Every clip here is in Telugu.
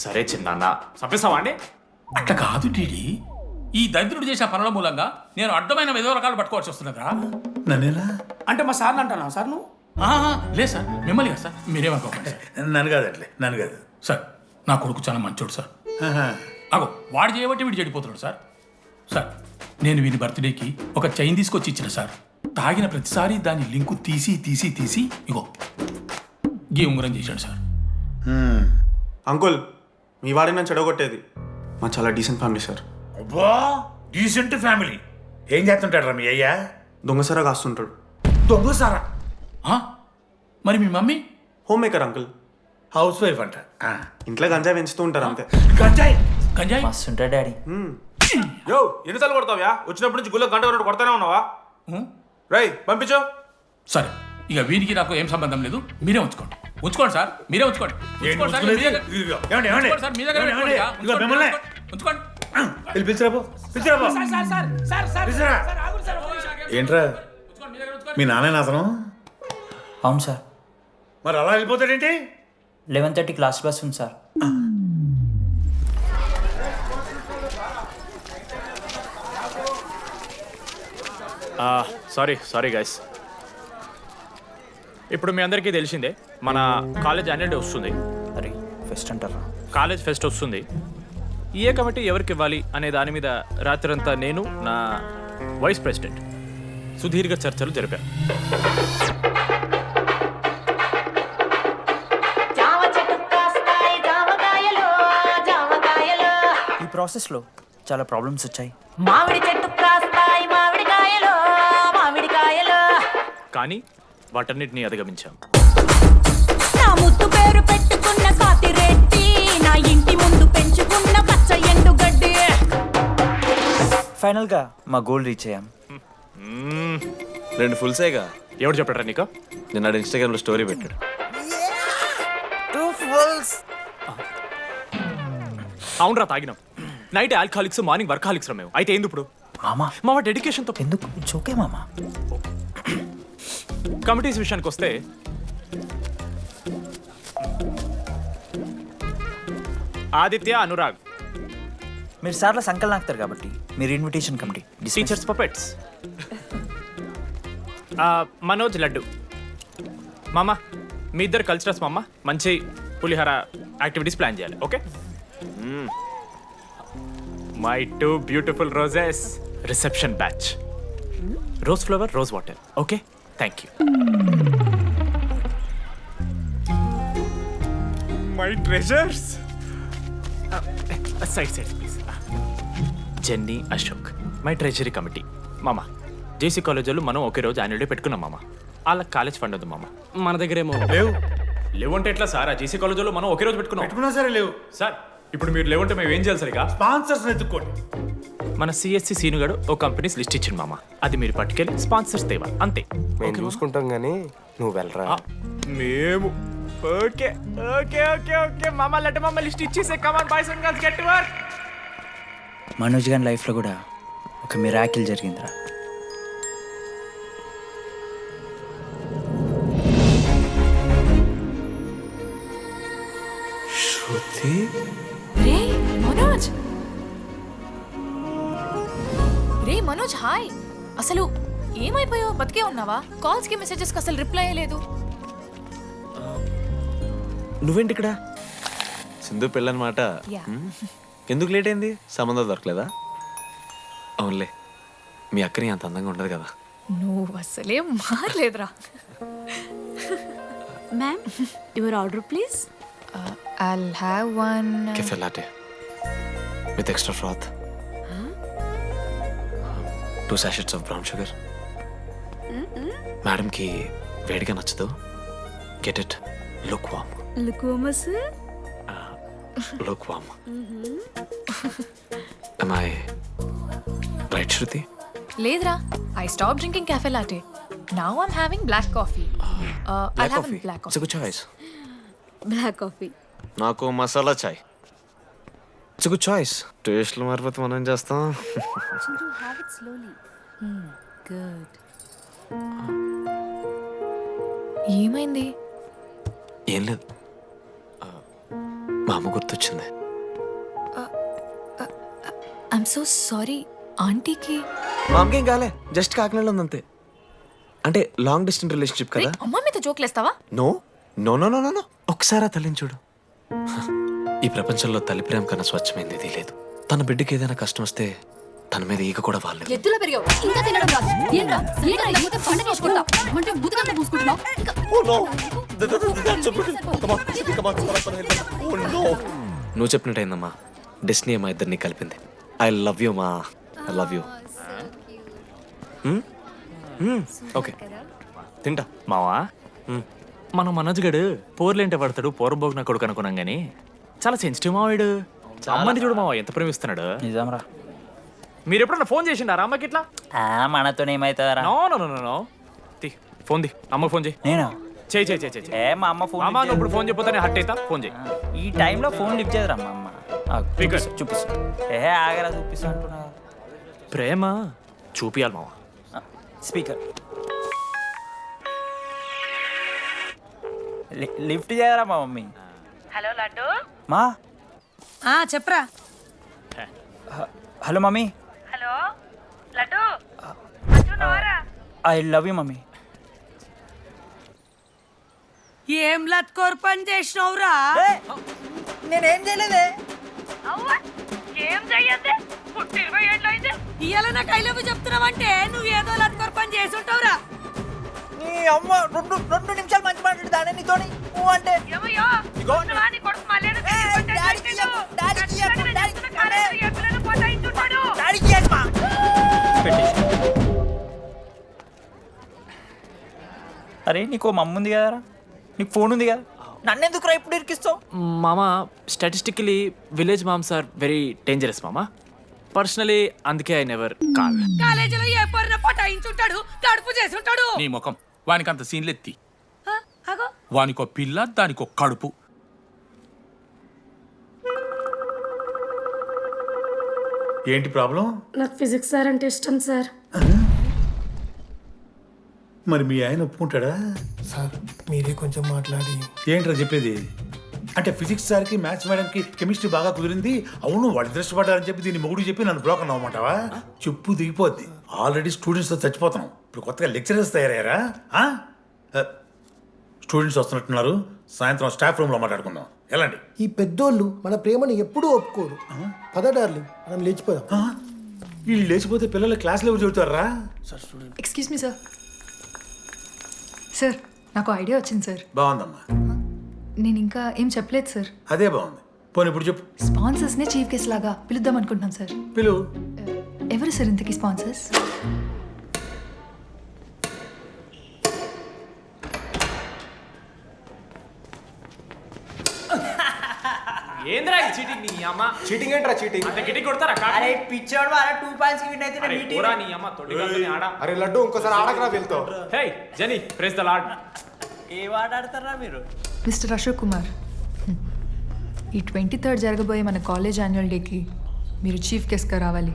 సరే చిన్న చంపేస్తావా అండి? అట్లా కాదు టీడీ. ఈ దరిద్రుడు చేసిన పనుల మూలంగా నేను అడ్డమైన విధవ రకాలు పట్టుకోవాల్సి వస్తున్నదా? నన్నేనా అంటే మా సార్ని అంటున్నా సార్ నువ్వు? లేదు సార్, మిమ్మల్ని కదా సార్. మీరేమనుకోకండి సార్. నన్ను కాదు అట్లే నన్ను కాదు సార్ నా కొడుకు చాలా మంచోడు సార్. అగో వాడు చేయబట్టి వీడు చెడిపోతున్నాడు సార్. సార్ నేను వీని బర్త్డేకి ఒక చైన్ తీసుకొచ్చి ఇచ్చిన సార్. తాగిన ప్రతిసారి దాని లింకు తీసి తీసి తీసి ఇగో గీ ఉంగరం చేశాడు సార్. అంకుల్ మీ వాడిని నన్ను చెడగొట్టేది. మా చాలా డీసెంట్ ఫ్యామిలీ సార్. అబ్బా డీసెంట్ ఫ్యామిలీ. ఏం చేస్తుంటాడు రా మీ అయ్యా? దొంగసరా కాస్తుంటాడు. దొంగసారా? మరి మీ mummy? Home maker uncle. House wife అంట. ఇంట్లో గంజాయి పెంచుతూ ఉంటారు అంతే. గంజాయి గంజాయి మస్తుంటాడు డాడీ. యో ఎన్నిసార్లు కొడతావ్యా? వచ్చినప్పటి నుంచి గుళ్ళ గంట కొట్టు కొడతానే ఉన్నావా? రై పంపించు. సరే ఇక వీరికి నాకు ఏం సంబంధం లేదు. మీరే ఉంచుకోండి. ఉంచుకోండి సార్, మీరే ఉంచుకోండి. ఉంచుకోండి సార్, మీ దగ్గర- ఉంచుకోండి సార్, మీ దగ్గర పెట్టుకోండి ఇక. ఉంచుకోండి, ఉంచుకోండి. పిలిచిరాబో పిలిచిరాబో. ఏంట్రా ఉంచుకోండి, మీ దగ్గర ఉంచుకోండి. మీ నాన్న అతను? అవును సార్. మరి అలా వెళ్ళిపోతాడేంటి? 11:30 క్లాస్ బస్ ఉంది సార్. Sorry guys. ఇప్పుడు మీ అందరికీ తెలిసిందే మన కాలేజ్ యాన్యువల్ డే వస్తుంది. అరే ఫెస్ట్ అంటారా? కాలేజ్ ఫెస్ట్ వస్తుంది. ఏ కమిటీ ఎవరికి ఇవ్వాలి అనే దాని మీద రాత్రంతా నేను నా వైస్ ప్రెసిడెంట్ సుదీర్ఘ చర్చలు జరిపాను. ఈ ప్రాసెస్లో చాలా ప్రాబ్లమ్స్ వచ్చాయి. మామిడి చెట్టు కాస్తాయి మామిడికాయలు మామిడికాయలు. కానీ వాటన్నిటిని అధిగమించాం. నా ముద్దు పేరు పెట్టుకున్న కాతిరెట్టి, నా ఇంటి ముందు పెంచుకున్న పచ్చ ఎండుగడ్డి. ఫైనల్గా మా గోల్ రీచ్ అయ్యాం. 2 ఫుల్సేగా. ఎవరు చెప్పారా నీకు? నిన్న ఇన్స్టాగ్రామ్లో స్టోరీ పెట్టాడు. 2 ఫుల్స్. అవునరా తాగినాం. నైట్ ఆల్కహాలిక్స్, మార్నింగ్ వర్కాలిక్స్ రా మేము. అయితే ఏంది ఇప్పుడు? మామా మా డెడికేషన్తో ఎందుకు? ఇట్స్ ఓకే మామా. కమిటీస్ విషయానికి వస్తే ఆదిత్య, అనురాగ్ మీరు సార్ల సంకల్ నాకుతారు కాబట్టి మీరు invitation committee. Teachers puppets. Manoj, laddu. మామ మీ ఇద్దరు కల్చరల్స్ మామ. మంచి పులిహార యాక్టివిటీస్ ప్లాన్ చేయాలి. Okay? My 2 beautiful roses reception batch. Rose flower, rose water. Okay, thank you. My treasures. Side please. Jenny, Ashok my treasury committee. మామ జేసీ కాలేజీలో మనం ఒకే రోజు యాన్యువల్ డే పెట్టుకున్నాం మామ. వాళ్ళకి కాలేజ్ ఫండ్ ఉంది మామ. మన దగ్గర ఏమో లేవంటే ఎట్లా సార్? ఆ జేసీ కాలేజీలో మనం ఒకే రోజు పెట్టుకున్నా సరే లేవు సార్. ఇప్పుడు మీరు లేవంటే మేము ఏం చేయాలి సరిగా? స్పాన్సర్స్ ఎత్తుక్కోండి. మన సిఎస్సి సీనుగాడు ఓ కంపెనీస్ లిస్ట్ ఇచ్చింది మామ. అది మీరు పట్టుకెళ్ళి స్పాన్సర్స్ తేవాలి అంతే. మేము చూసుకుంటాం కానీ నువ్వు వెళ్ళరా. మేము ఓకే ఓకే ఓకే ఓకే మామ. లెట్ మామ లిస్ట్ ఇచ్చేసే. Come on boys and girls, get to work. Manoj గారి లైఫ్లో కూడా ఒక మిరాకిల్ జరిగిందిరా. శృతి రే మనోజ్, రే మనోజ్, హాయ్. అసలు ఏమైపోయావు? బతికే ఉన్నావా? కాల్స్ కి మెసేజెస్ కి అసలు రిప్లై అయ్యలేదు. నువ్వేంటి ఇక్కడ? సింధు పెళ్ళనమాట. యా. ఎందుకు లేట్ అయింది? సంబంధం దొరకలేదా? అవునులే, మీ అక్కని అంత అందంగా ఉండదు కదా. నువ్వు అసలే మారలేదురా. Ma'am your order please. I'll have one. Cafe latte with extra froth. 2 sachets of brown sugar. మేడంకి వేడిగా నచ్చదు. Get it. Look warm. లుకోమస్. Look warm. Am I right, Shruti? లేదురా, I stopped drinking cafe latte. Now I'm having black coffee. I'll have a black It's a coffee. good choice. Black coffee. నాకు మసాలా చాయ్. It's good choice. టేస్ట్లు మారిపోతే మనం ఏం చేస్తాం? Have it slowly. గుడ్. ఏమైంది? ఏం లేదు, మా అమ్మ గుర్తొచ్చింది. I'm so sorry. ఆంటీకి మా అమ్మకేం కాలే, జస్ట్ కాకినాడలో ఉంది అంతే. అంటే లాంగ్ డిస్టెన్స్ రిలేషన్షిప్ కదా. అమ్మ మీద జోకులేస్తావా? No no no no no ఒకసారి ఆ తల్లిని చూడు. ఈ ప్రపంచంలో తల్లి ప్రేమ కన్నా స్వచ్ఛమైంది ఇది లేదు. తన బిడ్డకి ఏదైనా కష్టం వస్తే తన మీద ఈగ కూడా వాళ్ళలేదు. ఎద్దులో పెరిగావు, ఇంకా తినడం రాదు. ఏంట్రా ఏంట్రా ఇలా మూత పండ చేసుకుంటా అంటే బుద్ధగా పూసుకుంటున్నావు. నువ్వు చెప్పినట్టయిందమ్మా, డెస్నీ మా ఇద్దరిని కలిపింది. ఐ లవ్ యూ మా, ఐ లవ్ యూ. ఓకే తింటా. మావా మన మనోజ్ గడు పోర్లేంటే పడతాడు, పోరబోగిన కొడుకు అనుకున్నాం గానీ చాలా సెన్సిటివ్ మావాడు. అమ్మని చూడు మావా ఎంత ప్రేమిస్తున్నాడు. నిజంరా. మీరు ఎప్పుడన్నా ఫోన్ చేసిండారా అమ్మకి ఇట్లా? మనతో ఏమైతుందరా? No no no no no తీ ఫోన్ ది, అమ్మకి ఫోన్ చేయి. నేను చేయి చేయి చేయి చేయి. ఏ మా అమ్మ ఫోన్ అమ్మ నువ్వు ఇప్పుడు ఫోన్ చెప్పితే హట్ అవుతా. ఫోన్ చేయి. ఈ టైంలో ఫోన్ లిఫ్ట్ చేయదురా మా అమ్మ. Speaker. చూపిస్తా. ఆగరా చూపిస్తా అంటున్నా. ప్రేమ చూపియాలి మావా. స్పీకర్ లిఫ్ట్ చేయరా మా మమ్మీ. హలో లడ్డు. మా చెప్పరా. Hello mummy. Hello laddu. I love you mummy. ఏం లత్కోర్ పని చేసినవురా? నేనేం చేయలేదే. ఏం చెయ్యద్దే, పుట్టి 20 ఏళ్ళైంది. ఇవాళ నాకు ఐ లవ్ యూ చెప్తున్నావంటే నువ్వు ఏదో లత్కోర్ పని చేసి ఉంటావురా. నీ అమ్మ రెండు నిమిషాలు మంచి మాట్లాడుతానే నీతోని. నువ్వు అంటే ఏమయ్యో వస్తున్నావా? నీ కొడుకు మళ్ళీ అరే నీకు మమ్మ ఉంది కదరా, నీకు ఫోన్ ఉంది కదా, నన్నెందుకురా ఇప్పుడు ఇరికిస్తావు? మామా statistically village moms are very dangerous మామా. పర్సనలీ అందుకే ఐ నెవర్ కాల్. కాలేజీలో ఏ పొరిన పటాయించుంటాడు, కడుపు చేసి ఉంటాడు. నీ ముఖం వానికి అంత సీన్లెత్తి. వానికో పిల్ల, దానికో కడుపు. ఏంటి ప్రాబ్లం? నాకు ఫిజిక్స్ సార్ అంటే ఇష్టం సార్. మరి మీ ఆయన ఒప్పుకుంటాడా? సార్ మీరే కొంచెం మాట్లాడి. ఏంట్రా చెప్పేది? అంటే ఫిజిక్స్ సార్కి మ్యాథ్స్ మేడంకి కెమిస్ట్రీ బాగా కుదిరింది, అవును వాళ్ళు ఇష్టపడ్డారని చెప్పి దీన్ని మొగుడు చెప్పి నన్ను బ్లాక్ అన్నమాటవా? చెప్పు దిగిపోద్ది. ఆల్రెడీ స్టూడెంట్స్తో చచ్చిపోతున్నాం, ఇప్పుడు కొత్తగా లెక్చరర్స్ తయారయ్యారా? స్టూడెంట్స్ వస్తున్నట్టున్నారు, సాయంత్రం స్టాఫ్ రూమ్లో మాట్లాడుకుందాం. ఎలాంటి ఈ పెద్దోళ్ళు మన ప్రేమని ఎప్పుడూ ఒప్పుకోరు. పద డార్లింగ్ మనం లేచిపోదాం. వీళ్ళు లేచిపోతే పిల్లలు క్లాస్లో ఎవరు చెబుతారా? Excuse me sir. సార్ నాకు ఐడియా వచ్చింది సార్. బాగుందమ్మా. నేను ఇంకా ఏం చెప్పలేదు సార్. అదే బాగుంది. పోనీ ఇప్పుడు చెప్పు. స్పాన్సర్స్నే చీఫ్ గెస్ట్ లాగా పిలుద్దాం అనుకుంటున్నాం సార్. పిలువు. ఎవరు సార్ ఇంతకీ స్పాన్సర్స్? ఏంద్రా ఈ చీటింగ్ నీ అమ్మ? చీటింగ్ ఏంట్రా చీటింగ్? అంత గిటి కొడతారా? అరే పిచ్చోడు వారా 2 పాయింట్స్ కి విన్ అయితే అరే మీటింగ్. పోరా నీ అమ్మ తొడిగల్ని ఆడ. అరే లడ్డు ఇంకోసారి ఆడకరా వెళ్తావు. హే జెనీ ప్రెస్ ద లార్డ్. ఏ వాడాడతారా మీరు? మిస్టర్ అశోక్ కుమార్, ఈ 23rd జరగబోయే మన కాలేజ్ యాన్యువల్ డేకి మీరు చీఫ్ గెస్ట్గా రావాలి.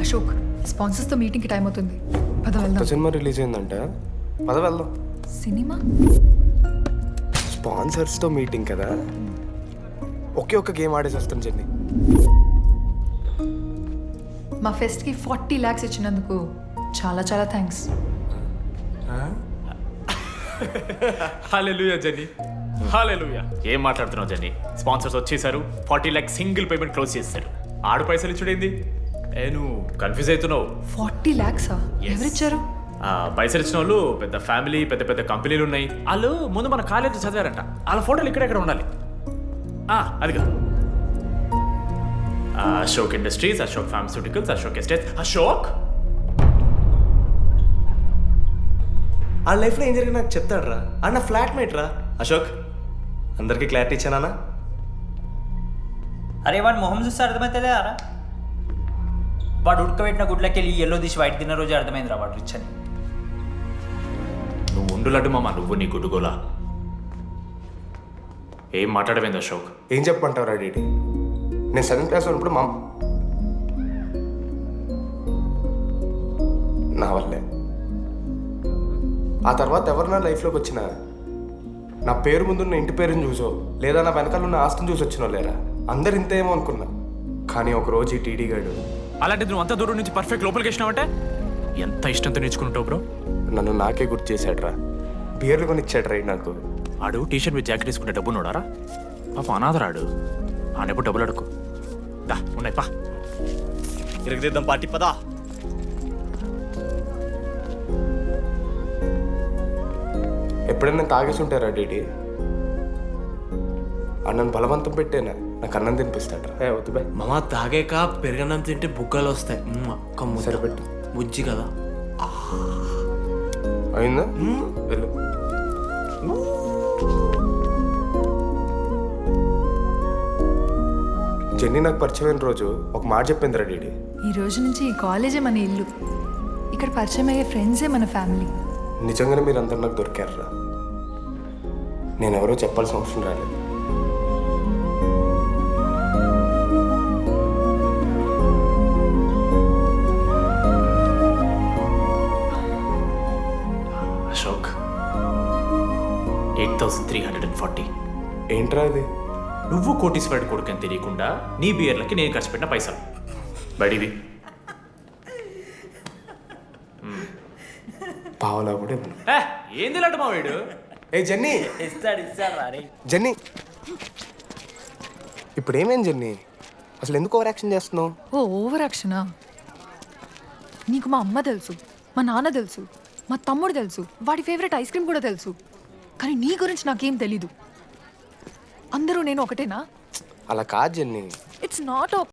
అశోక్, స్పాన్సర్స్తో మీటింగ్కి టైం అవుతుంది. పద వెళ్దాం. సినిమా రిలీజ్ అయిందంట, పద వెళ్దాం. సినిమా? స్పాన్సర్స్తో మీటింగ్ కదా, ఒకే ఒక్క గేమ్ ఆడేసి వస్తాం చెన్ని. మా ఫెస్ట్కి 40 lakhs ఇచ్చినందుకు చాలా చాలా థ్యాంక్స్. హల్లెలూయా జెన్నీ, హల్లెలూయా. ఏం మాట్లాడుతున్నావు జెన్నీ? స్పాన్సర్స్ వచ్చేసారు, 40 lakhs సింగిల్ పేమెంట్ క్లోజ్ చేస్తారు. ఆడు పైసలు ఇచ్చుడేంది? నువ్వు కన్ఫ్యూజ్ అవుతున్నావు. 40 lakhs ఎవరిచ్చారు? పైసలు ఇచ్చిన వాళ్ళు పెద్ద ఫ్యామిలీ, పెద్ద పెద్ద కంపెనీలు ఉన్నాయి. వాళ్ళు ముందు మన కాలేజ్ చదివారంట, వాళ్ళ ఫోటోలు ఇక్కడెక్కడ ఉండాలి. అదిగా Ashok industries, Ashok pharmaceuticals, Ashok estates. Ashok ఆ లైఫ్లో ఏం జరిగింది నాకు చెప్తాడు రా, అన్న ఫ్లాట్ మేట్ రా అశోక్. అందరికీ క్లారిటీ ఇచ్చానా? అరే వాడు మొహం చూస్తే అర్థమైతే రా, వాడు ఉడకబెట్టిన గుడ్లకి వెళ్ళి ఎల్లో తీసి వైట్ తిన్న రోజు అర్థమైందిరా వాడు రిచ్ అని. నువ్వు ఉండులడ్డు మామ, నువ్వు నీ గుడ్డుగోలా. ఏం మాట్లాడవేంది అశోక్? ఏం చెప్పమంటావు డీటీ? నేను 7th క్లాస్ ఉన్నప్పుడు నా వల్లే ఆ తర్వాత ఎవరు నా లైఫ్లోకి వచ్చినా నా పేరు ముందున్న ఇంటి పేరుని చూసో లేదా నా వెనకాల ఉన్న ఆస్తిని చూసి వచ్చినో లేరా అందరు ఇంతేమో అనుకున్నా. కానీ ఒకరోజు ఈ టీడీ గాడు అలాంటిది నువ్వు అంత దూరం నుంచి పర్ఫెక్ట్ లోపలికి వేసినావంటే ఎంత ఇష్టంతో నేర్చుకుంటావు బ్రో. నన్ను నాకే గుర్తు చేశాడ్రా. బియర్లు కొని ఇచ్చాడ్రా నాకు. ఆడు టీషర్ట్ మీద జాకెట్ తీసుకుంటే డబ్బు నోడారా పాప అనాథరాడు. ఆడెప్పుడు డబ్బులు అడుకు దా ఉన్నాయి పా ఇరగదిద్దాం పార్టీ పదా. ఎప్పుడైనా తాగేసి ఉంటారా డీడీ? అన్నను బలవంతం పెట్టేనా నాకు అన్నం తినిపిస్తాడ్రా. వద్దు బై. మామ తాగాక పెరగన్నం తింటే బుగ్గలు వస్తాయి. సరిపెట్టు. బుజ్జి కదా. అయిందా? వెళ్ళు. జెన్నీ నాకు పరిచయమైన రోజు ఒక మాట చెప్పిందిరా డీడీ. ఈ రోజు నుంచి ఈ కాలేజే మన ఇల్లు. ఇక్కడ పరిచయం అయ్యే ఫ్రెండ్సే మన ఫ్యామిలీ. నిజంగానే మీరందరూ నాకు దొరికారురా. నేనెవరో చెప్పాల్సిన అవసరం రాలేదు. అశోక్ 8,340. ఏంట్రా ఇది? నువ్వు కోటీశ్వరుడి కొడుకు అని తెలియకుండా నీ బియర్లకి నేను ఖర్చు పెట్టిన పైసలు బడివి. పావలా కూడా ఇవ్వను. ఏంది లాంటి మా వీడు. ఏ జెన్నీ, ఇస్తాడు రా. జెన్నీ ఇప్పుడు ఏమేం జెన్నీ? అసలు ఎందుకు ఓవర్ యాక్షన్ చేస్తున్నావు? ఓ ఓవర్ యాక్షనా? నీకు మా అమ్మ తెలుసు, మా నాన్న తెలుసు, మా తమ్ముడు తెలుసు, వాడి ఫేవరెట్ ఐస్ క్రీమ్ కూడా తెలుసు. కానీ నీ గురించి నాకేం తెలీదు. అందరూ నేను ఒకటేనా? అలా కాదు జెన్నీ. It's not